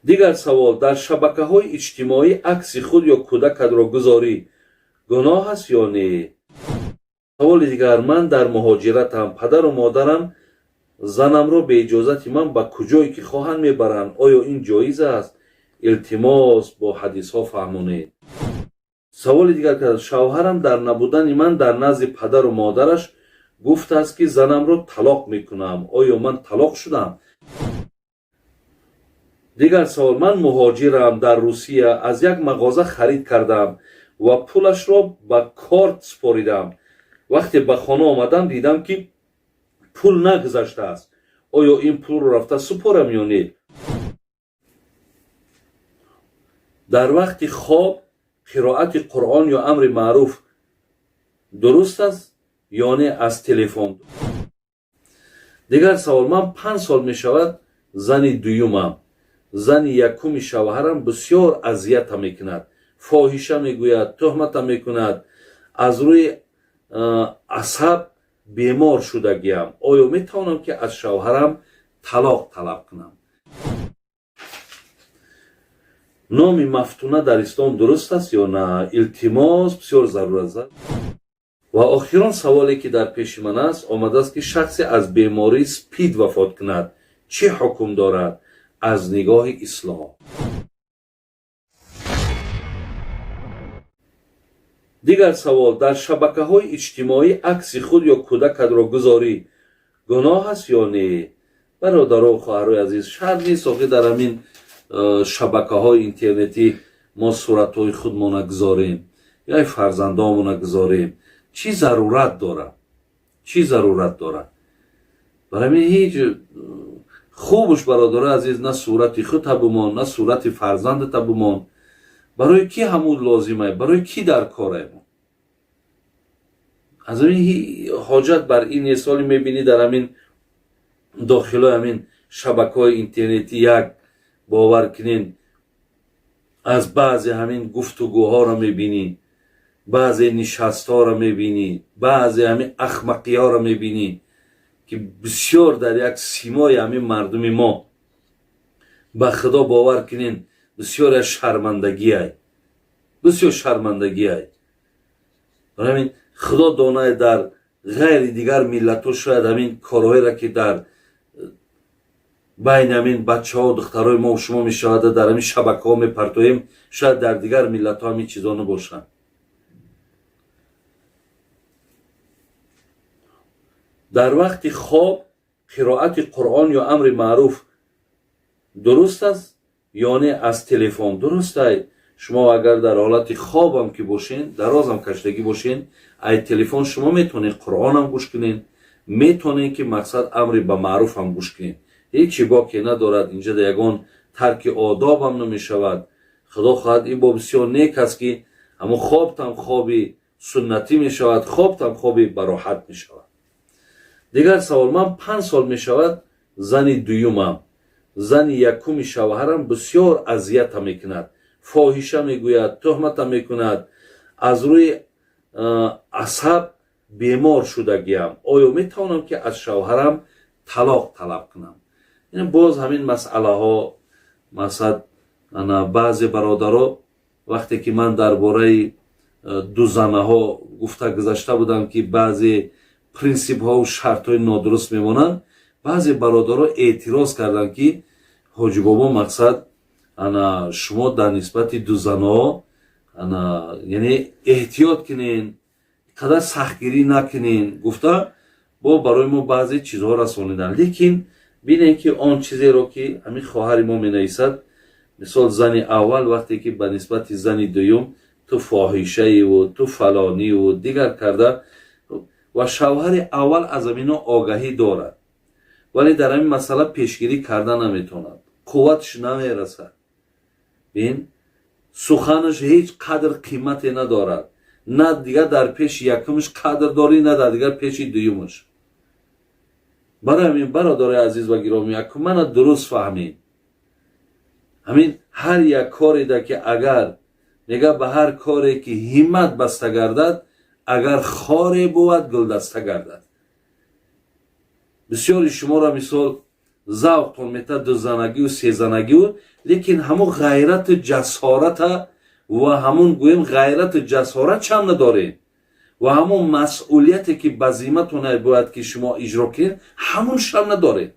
дигар савол: дар шабакаҳои иҷтимоӣ акси худ ё кӯдакатро гузорӣ гуноҳ аст ё не? саволи дигар: ман дар муҳоҷиратам, падару модарам занамро беиҷозати ман ба куҷое ки хоҳанд мебаранд. оё ин ҷоиз аст? илтимос бо ҳадисҳо фаҳмонед. саволи дигар: шавҳарам дар набудани ман дар назди падару модараш гуфтааст ки занамро талоқ мекунам. оё ман талоқ шудам? дигар савол: ман муҳоҷирам, дар Русия аз як мағоза харид кардам ва пулашро ба корт споридам. вақте ба хона омадам, дидам ки пул нагузаштааст. оё ин пулро рафта супорам ё не? дар вақти хоб қироати қуръон ё амри маъруф дуруст аст ё не аз телефон? дигар савол: ман 5 сол мешавад зани дуюмам. зани якуми шавҳарам бисёр азиятам мекунад, фоҳиша мегӯяд, тӯҳматам мекунад. аз рӯи асаб бемор шудагиам. оё метавонам ки аз шавҳарам талоқ талаб кунам? номи мафтуна дар ислом дуруст аст ё на? илтимос бисёр зарур аст. ва охирон саволе ки дар пеши ман аст, омадааст ки шахсе аз бемории спид вафот кунад, чӣ ҳукм дорад аз нигоҳи ислом? дигар савол: дар шабакаҳои иҷтимоӣ акси худ ё кӯдакатро гузорӣ гуноҳ аст ё не? бародаро хоҳарои азиз, шарт нест охир дар ҳамин шабакаҳои интернетӣ мо суратҳои худмона гузорем ё фарзандонмона гузорем. чӣ зарурат дорад? чӣ зарурат дорад? барои ҳамин ҳеҷ хубуш бародарои азиз, на сурати худта бимон, на сурати фарзандата бимон. барои кӣ ҳамун лозимае? барои кӣ дар кораем? аз ҳамин ҳоҷат бар ин нест. соли мебинӣ дар ҳамин дохилои ҳамин шабакаҳои интернетӣ як бовар кунед, аз баъзе ҳамин гуфтугӯҳоро мебинӣ, баъзе нишастҳоро мебинӣ, баъзе ҳамин ахмақиҳоро мебинӣ ки бисёр дар як симои ҳамин мардуми мо, ба худо бовар кунед, бисёр шармандагиай, бисёр шармандагиай. барои ҳамин худо донае дар ғайри дигар миллатҳо шояд ҳамин корҳоеро ки дар байни ҳамин бачаҳо духтарои мо шумо мешавад дар ҳамин шабакаҳо мепартоем, шояд дар дигар миллатҳо ҳамин чизо набошанд. дар вақти хоб қироати қуръон ё амри маъруф дуруст аст ё не аз телефон? дурустай шумо агар дар ҳолати хобам ки бошен, дарозам каштагӣ бошен, ай телефон шумо метавонед қуръонам гӯш кунед, метавонед ки мақсад амри ба маъруфам гӯш кунед. ҳечи боке надорад. инҷа ягон тарки одобам намешавад. худо хоҳад ин бо бисёр нек аст ки ҳамо хобтам хоби суннатӣ мешавад, хобтам хоби бароҳат мешавад. дигар савол: ман 5 сол мешавад зани дуюмам. зани якуми шавҳарам бисёр азиятам мекунад, фоҳиша мегӯяд, тӯҳматам мекунад. аз рӯи асаб бемор шудагиам. оё метавонам ки аз шавҳарам талоқ талаб кунам? ин боз ҳамин масъалаҳо, масад баъзе бародаро вақте ки ман дар бораи дузанаҳо гуфта гузашта будам ки баъзе принсипҳоу шартҳои нодуруст мемонанд, баъзе бародаро эътироз карданд ки ҳоҷи бобо, мақсад шумо дар нисбати дузанаҳо яъне эҳтиёт кунен, қадар сахтгирӣ накунен гуфта бо барои мо баъзе чизҳо расониданд. лекин бинем ки он чизеро ки ҳамин хоҳари мо менависад, мисол зани аввал вақте ки ба нисбати зани дуюм ту фоҳишаиву ту фалониву дигар карда, ва шавҳари аввал аз амино огаҳӣ дорад, вале дар ҳамин масъала пешгирӣ карда наметавонад, қувваташ намерасад. бин суханаш ҳеҷ қадр қимате надорад. на дигар дар пеши якумаш қадр дорӣ, на дар дигар пеши дуюмаш. барои ҳамин бародари азиз ва гироми, якумана дуруст фаҳмед. ҳамин ҳар як кореда ки агар мега ба ҳар коре ки ҳиммат баста гардад, агар хоре бувад гулдаста гардад. бисёри шуморо мисол завқтон мета дузанагию сезанагию, лекин ҳамун ғайрату ҷасората ва ҳамун гӯем ғайрату ҷасорат чам надоред ва ҳамун масъулияте ки ба зимматона бояд ки шумо иҷро кунед ҳамун шам надоред.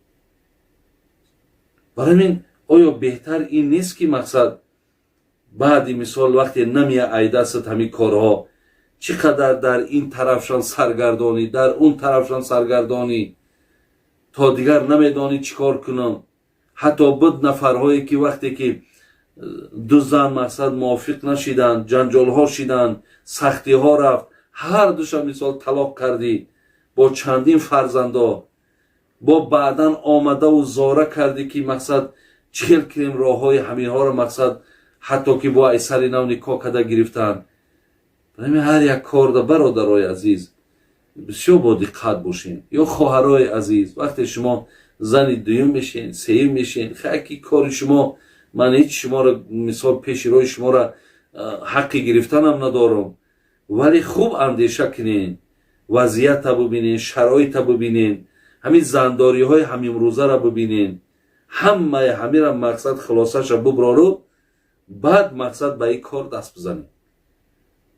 барои ҳамин оё беҳтар ин нест ки мақсад баъди мисол вақте намия айдасад ҳамин корҳо чӣ қадар дар ин тарафшон саргардонӣ дар он тарафшон саргардонӣ то дигар намедонӣ чӣ кор кунам. ҳатто буд нафарҳое ки вақте ки ду зан мақсад мувофиқ нашиданд, ҷанҷолҳо шиданд, сахтиҳо рафт, ҳар душа мисол талоқ кардӣ бо чандин фарзандо, бо баъдан омадаву зора кардӣ ки мақсад чил кунем роҳҳои ҳаминҳоро мақсад ҳатто ки бо айсари нав никоҳ карда гирифтанд. ҳар як корда бародарои азиз бисёр бо диққат бошем. ё хоҳарои азиз, вақте шумо зани дуюм мешен, сеюм мешен, хайки кори шумо ман ҳеҷ шуморо мисол пеши роҳи шуморо ҳаққи гирифтанам надорам, вале хуб андеша кунен, вазъиятта бубинен, шароитта бубинен, ҳамин зандориҳои ҳамимрӯзаро бубинен, ҳамаи ҳамира мақсад хулосаша буброру баъд мақсад ба ин кор даст бизанем.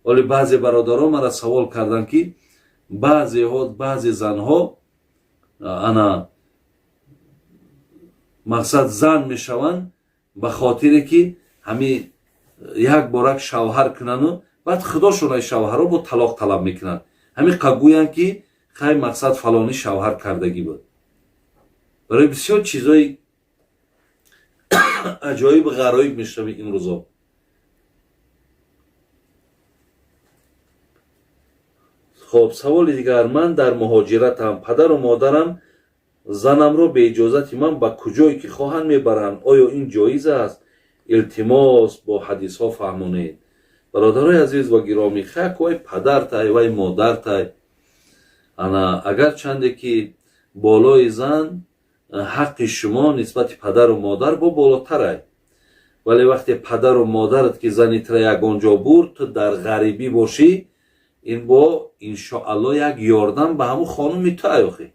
оли баъзе бародарон мара савол карданд ки баъзе занҳо ана мақсад зан мешаванд ба хотире ки ҳамин як борак шавҳар кунану баъд худошонаи шавҳарро бо талоқ талаб мекунанд. ҳамин қагӯянд ки хай мақсад фалони шавҳар кардагӣ буд. барои бисёр чизҳои аҷоиб ғароиб мешавӣ имрӯзо. хоб саволи дигар, ман дар муҳоҷиратам, падару модарам занамро беиҷозати ман ба куҷое ки хоҳанд мебаранд. оё ин ҷоиз аст? илтимос бо ҳадисҳо фаҳмонед. бародарои азиз ва гиромӣ, хак вай падартай вай модартай, ана агарчанде ки болои зан ҳаққи шумо нисбати падару модар бо болотарай, вале вақте падару модарат ки занитра ягонҷо бурд, ту дар ғарибӣ бошӣ, ин бо иншоалло як ёрдам ба ҳамун хонум метоай. охи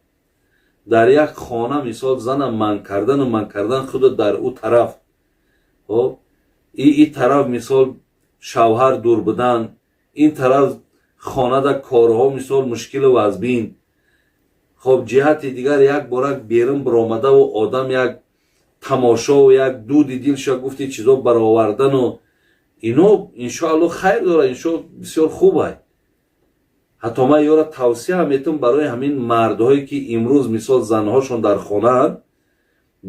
дар як хона мисол зана манъ кардан худу дар ӯ тараф, хоб ин тараф мисол шавҳар дур будан, ин тараф хонада корҳо мисол мушкилу вазбин, хоб ҷиҳати дигар як борак берун биромадаву одам як тамошову як дуди дилша гуфти чизо баровардану ино иншоалло хайр дора, иншо бисёр хубай. ҳатто ман ёра тавсия метавонам барои ҳамин мардҳое ки имрӯз мисол занҳошон дар хонаанд,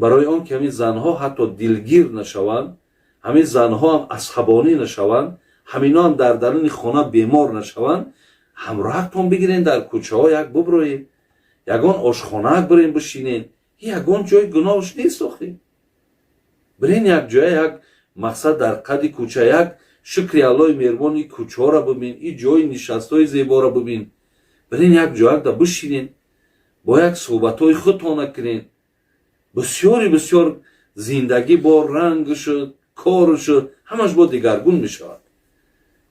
барои он ки ҳамин занҳо ҳатто дилгир нашаванд, ҳамин занҳо ҳам асабонӣ нашаванд, ҳамино ҳам дар даруни хона бемор нашаванд, ҳамроҳатон бигирен дар кӯчаҳо як буброед, ягон ошхонаак бирен бишинен. ягон ҷои гуноҳш нест. охи бирен як ҷоя як мақсад дар қади кӯча як шукри аллои меҳрубон ин кӯчаҳоро бубин, ин ҷои нишастҳои зеборо бубин, бирен як ҷоякда бишинен, бо як суҳбатҳои худтон накунен. бисёр зиндагӣ бо рангушу корушу ҳамаш бо дигаргун мешавад.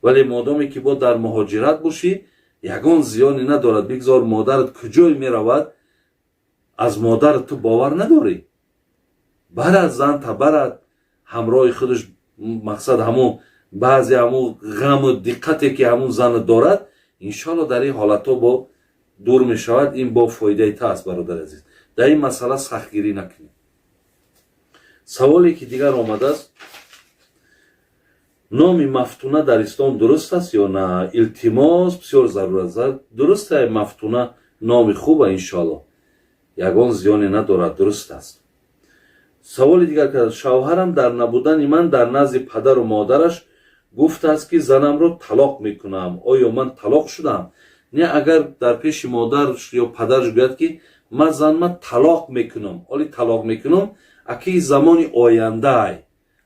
вале модоме ки бо дар муҳоҷират бошӣ, ягон зиёне надорад. бигзор модарат куҷое меравад, аз модарат ту бовар надорӣ. барад занта барад ҳамроҳи худаш мақсад ҳамун баъзе ҳамун ғаму диққате ки ҳамун зан дорад, иншоалло дар ин ҳолатҳо бо дур мешавад. ин бо фоидаи та аст бародари азиз. дар ин масъала сахтгирӣ накунед. саволе ки дигар омадааст, номи мафтуна дар ислом дуруст аст ё на? илтимос бисёр зарурат зад. дуруст аст, мафтуна номи хуба, иншоалло ягон зиёне надорад, дуруст аст. саволи дигар кард, шавҳарам дар набудани ман дар назди падару модараш гуфтааст ки занамро талоқ мекунам. оё ман талоқ шудам? не агар дар пеши модарш ё падарш гӯяд ки ман занма талоқ мекунам, оли талоқ мекунам аки замони ояндаай,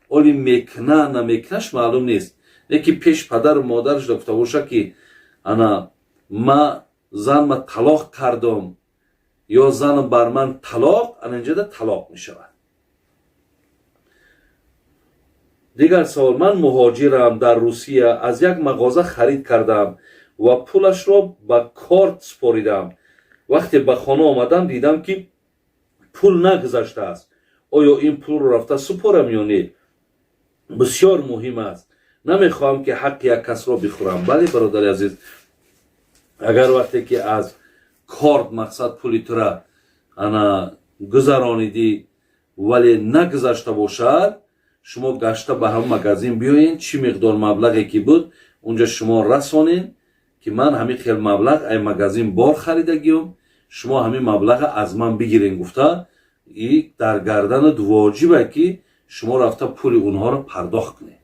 оли мекуна намекунаш маълум нест. не ки пеш падару модараш гуфта боша ки ана ма занма талоқ кардам ё занам бар ман талоқ, ана инҷода талоқ мешавад. дигар савол, ман муҳоҷирам, дар Русия аз як мағоза харид кардам ва пулашро ба корт споридам. вақте ба хона омадам, дидам ки پول نگذشته است، آیا این پول رو رفته سپارم یا نه؟ بسیار مهم است. نمیخواهم که حق یک کس را بخورم. بله برادر عزیز، اگر وقتی که از کارت مقصد پولی تو را انا گذرانیدی ولی نگذشته باشد، شما گشته به هم مگزین بیاین، چی مقدار مبلغی که بود اونجا شما رسانین که من همین خیلی مبلغ ای مگزین بار خریدگیم، شما همین مبلغ از من بگیرین. گفته این در گردن واجبه که شما رفته پول اونها رو پرداخت کنید.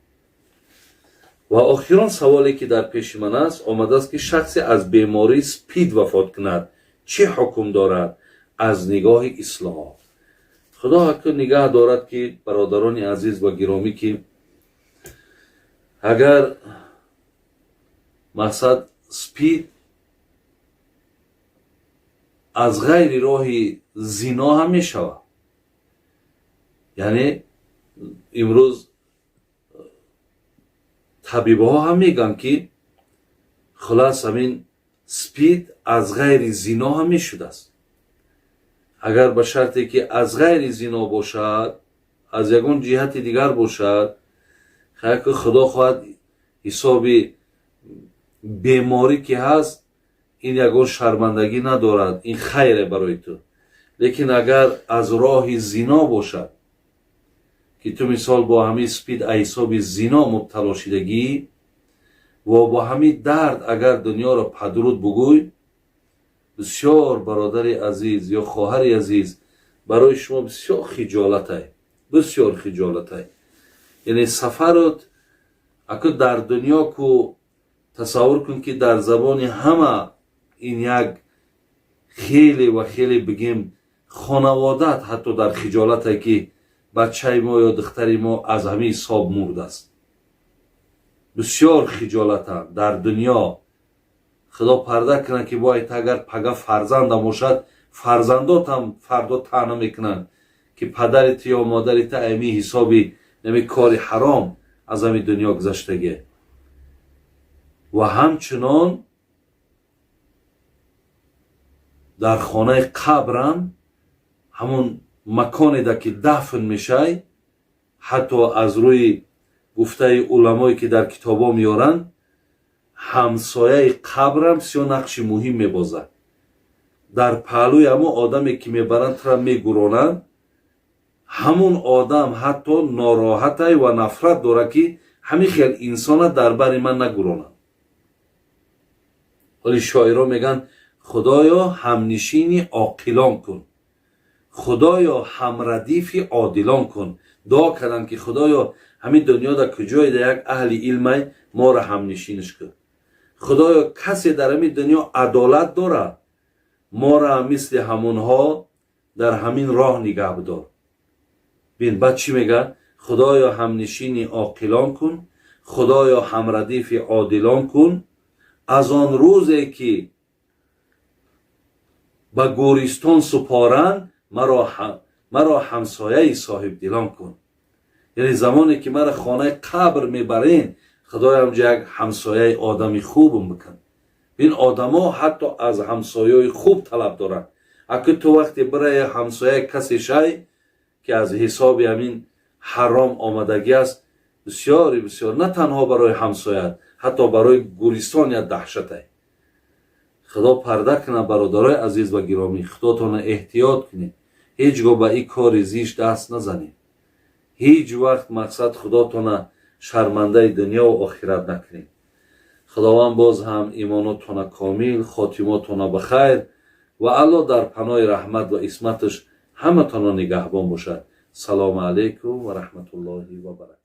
و آخران سوالی که در پیش من است آمده است که شخصی از بیماری سپید وفات کند چه حکم دارد از نگاه اسلام؟ خدا حق نگاه دارد که برادران عزیز و گرامی که اگر مقصد سپید از غیر راه زنا هم می شود، یعنی امروز طبیب ها هم میگن که خلاص همین سپید از غیر زنا هم می شده است. اگر به شرطی که از غیر زنا باشد، از یگان جهت دیگر باشد، خیلی که خدا خواهد حساب بیماری که هست این یگان شرمندگی ندارد، این خیره برای تو. لیکن اگر از راه زنا باشد که تو مثال با همین سپید حساب زنا مبتلا شدگی و با همین درد اگر دنیا را پدرود بگوی، بسیار برادر عزیز یا خواهر عزیز برای شما بسیار خجالت است، بسیار خجالت است. یعنی سفرت اگر در دنیا کو تصور کن که در زبان همه این یک خیلی و خیلی بگیم خانوادت حتی در خجالت است که بچه ما یا دختر ما از همین حساب مرده است. بسیار خجالت است در دنیا. خدا پرده کنه که باید اگر پگه فرزند باشد فرزندات هم فردا طعنه میکنن که پدرت یا مادرت امی حسابی نمی کار حرام از همین دنیا گذشتگی. و همچنان در خانه قبرم همون مکانی ده که دفن میشه، حتی از روی گفته علمایی که در کتابا میارن همسایه قبرم سیا نقش مهم میبازد. در پهلوی همون آدمی که میبرن تر میگرونن، همون آدم حتی ناراحت و نفرت داره که همین خیلی انسان در بر من نگرونن. ولی شاعرها میگن خدایا همنشینی عاقلان کن، خدایا همردیف عادلان کن. دعا کردن که خدایا همین دنیا در کجای در یک اهل علم ما را همنشینش کن. خدایا کسی در همین دنیا عدالت داره، ما را مثل همونها در همین راه نگه بدار. بین بعد چی میگه؟ خدایا همنشینی عاقلان کن، خدایا همردیف عادلان کن. از آن روزی که به گورستان سپارند مرا همسایه صاحب دلان کن. یعنی زمانی که مرا خانه قبر میبرین خدای همجا یک همسایه آدمی خوبم بکن. این آدم ها حتی از همسایه خوب طلب دارن. اگه تو وقتی برای همسایه کسی شای که از حساب همین حرام آمدگی است، بسیاری بسیار نه تنها برای همسایه حتی برای گورستان یا دهشت است. خدا پرده کنه برادرای عزیز و گرامی، خداتون احتیاط کنید، هیچگاه به این کار زیش دست نزنید، هیچ وقت مقصد خداتون شرمنده دنیا و آخرت نکنید. خداوند باز هم ایمانتون کامل، خاتماتون بخیر و الله در پناه رحمت و عصمتش همتون نگهبان باشد. سلام علیکم و رحمت الله و برکاته.